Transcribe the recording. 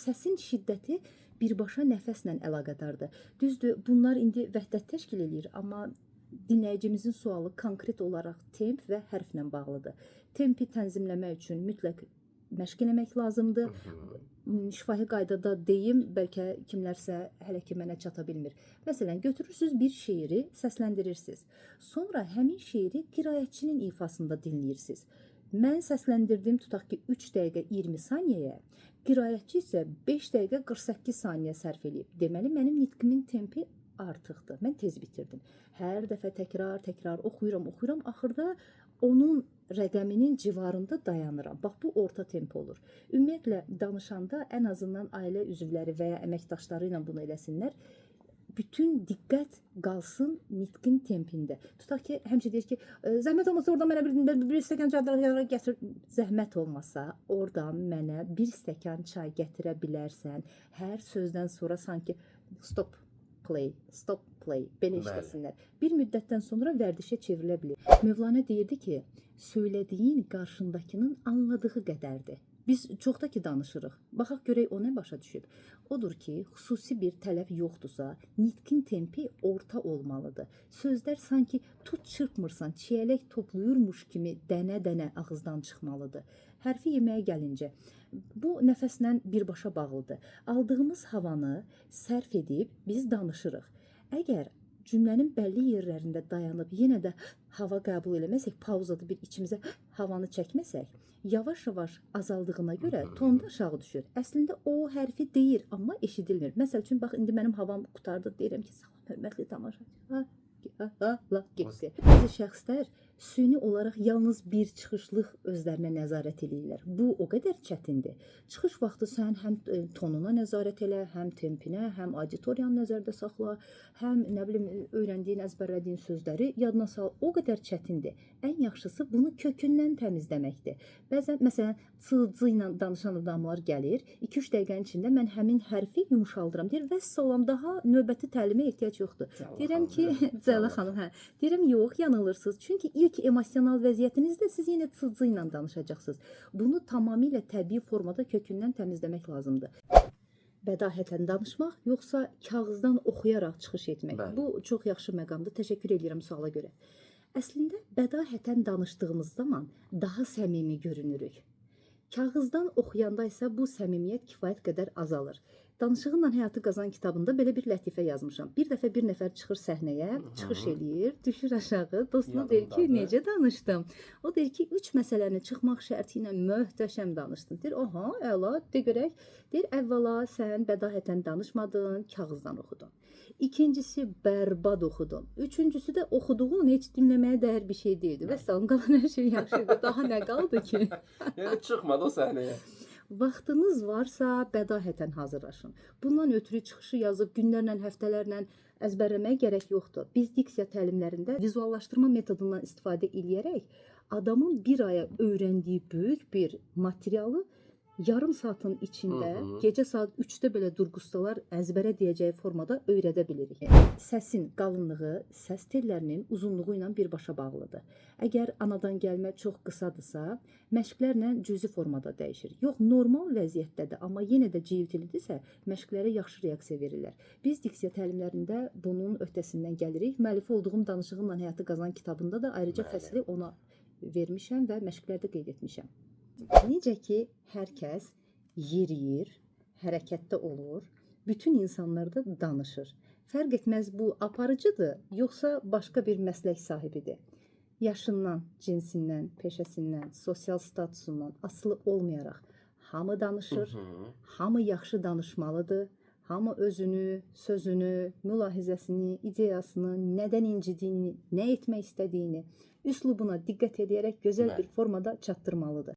Səsin şiddəti birbaşa nəfəslə əlaqədardır. Düzdür, bunlar indi vəhdət təşkil edir, amma dinləyicimizin sualı konkret olaraq temp və hərflə bağlıdır. Tempi tənzimləmək üçün mütləq məşq eləmək lazımdır. Şifahi qaydada deyim, bəlkə kimlərsə hələ ki mənə çata bilmir. Məsələn, götürürsünüz bir şeiri, səsləndirirsiniz. Sonra həmin şeiri qiraətçinin ifasında dinləyirsiniz. Mən səsləndirdim, tutaq ki, 3 dəqiqə 20 saniyəyə, qiraətçi isə 5 dəqiqə 48 saniyə sərf edib. Deməli, mənim nitqimin tempi artıqdır. Mən tez bitirdim. Hər dəfə təkrar oxuyuram. Axırda onun rəqəminin civarında dayanıram. Bax, bu orta temp olur. Ümumiyyətlə, danışanda ən azından ailə üzvləri və ya əməkdaşları ilə bunu eləsinlər. Bütün diqqət qalsın nitqin tempində. Tutaq ki, həmişə deyir ki, zəhmət olmasa oradan mənə bir stəkan çay gətir. Zəhmət olmasa oradan mənə bir stəkan çay gətirə bilərsən. Hər sözdən sonra sanki stop play belə işləsinlər. Bir müddətdən sonra vərdişə çevrilə bilir. Mövlana deyirdi ki, söylədiyin qarşındakının anladığı qədərdir. Biz çoxda ki danışırıq. Baxaq görək o nə başa düşüb. Odur ki, xüsusi bir tələb yoxdursa, nitqin tempi orta olmalıdır. Sözlər sanki tut çırpmırsan, çiyələk toplayırmış kimi dənə-dənə ağızdan çıxmalıdır. Hərfi yeməyə gəlincə, bu nəfəslə birbaşa bağlıdır. Aldığımız havanı sərf edib biz danışırıq. Əgər cümlənin bəlli yerlərində dayanıb yenə də hava qəbul eləməsək, pauzada bir içimizə havanı çəkməsək, yavaş-yavaş azaldığına görə tonda aşağı düşür. Əslində o hərfi deyir, amma eşidilmir. Məsəl üçün, bax, indi mənim havam qutardı, deyirəm ki, salam, hörmətli tamaşaçı. Getdi. Bəzi şəxslər süni olaraq yalnız bir çıxışlıq özlərinə nəzarət edirlər. Bu o qədər çətindir. Çıxış vaxtı sən həm tonuna nəzarət elə, həm tempinə, həm auditoriyanı nəzərdə saxla, həm nə bilim öyrəndiyin, əzbərlədiyin sözləri yadına sal. O qədər çətindir. Ən yaxşısı bunu kökündən təmizləməkdir. Bəzən məsələn cı ilə danışan adamlar gəlir, 2-3 dəqiqənin içində mən həmin hərfi yumşaldıram. Deyir, vəssalam, daha növbəti təlimə ehtiyac yoxdur. Deyirəm ki, Cələ xanım, deyirəm, yox, yanılırsınız. Çünki ilk emosional vəziyyətinizdə siz yenə cı ilə danışacaqsınız. Bunu tamamilə təbii formada kökündən təmizləmək lazımdır. Bədahətən danışmaq, yoxsa kağızdan oxuyaraq çıxış etmək? Bəli. Bu çox yaxşı məqamdır. Təşəkkür edirəm suala görə. Əslində, bədahətən danışdığımız zaman daha səmimi görünürük. Kağızdan oxuyanda isə bu səmimiyyət kifayət qədər azalır. Danışığınla həyatı qazan kitabında belə bir lətifə yazmışam. Bir dəfə bir nəfər çıxır səhnəyə, çıxış eləyir, düşür aşağı, dostuna deyir ki, necə danışdım? O deyir ki, 3 məsələni çıxmaq şərti ilə möhtəşəm danışdın. Deyir, oha, əla, de görək. Deyir, əvvəla sən bədahətən danışmadın, kağızdan oxudun. İkincisi, bərbad oxudun. Üçüncüsü də oxuduğun heç dinləməyə dəyər bir şey deyildi. Və sən qalan hər şey yaxşıdır. Daha nə qaldı ki? Yəni çıxmadı o səhnəyə. Vaxtınız varsa bədahətən hazırlaşın. Bundan ötürü çıxışı yazıb günlərlə, həftələrlə əzbərləməyə gərək yoxdur. Biz diksiya təlimlərində vizuallaşdırma metodundan istifadə edərək adamın bir aya öyrəndiyi böyük bir materialı yarım saatın içində, gecə saat 3-də belə durğustalar əzbərə deyəcəyi formada öyrədə bilirik. Səsin qalınlığı səs tellərinin uzunluğu ilə birbaşa bağlıdır. Əgər anadan gəlmə çox qısadırsa, məşqlərlə cüzi formada dəyişir. Yox, normal vəziyyətdədir, amma yenə də civtilidirsə, məşqlərə yaxşı reaksiya verirlər. Biz diksiya təlimlərində bunun öhdəsindən gəlirik. Müəllifi olduğum Danışığınla həyatı qazan kitabında da ayrıca fəsli ona vermişəm və məşqlərdə qeyd etmişəm. Necə ki, hər kəs yeriyir, hərəkətdə olur, bütün insanlar da danışır. Fərq etməz bu aparıcıdır, yoxsa başqa bir məslək sahibidir. Yaşından, cinsindən, peşəsindən, sosial statusundan asılı olmayaraq hamı danışır, hamı yaxşı danışmalıdır, hamı özünü, sözünü, mülahizəsini, ideyasını, nədən incidiyini, nə etmək istədiyini, üslubuna diqqət edərək gözəl bir formada çatdırmalıdır.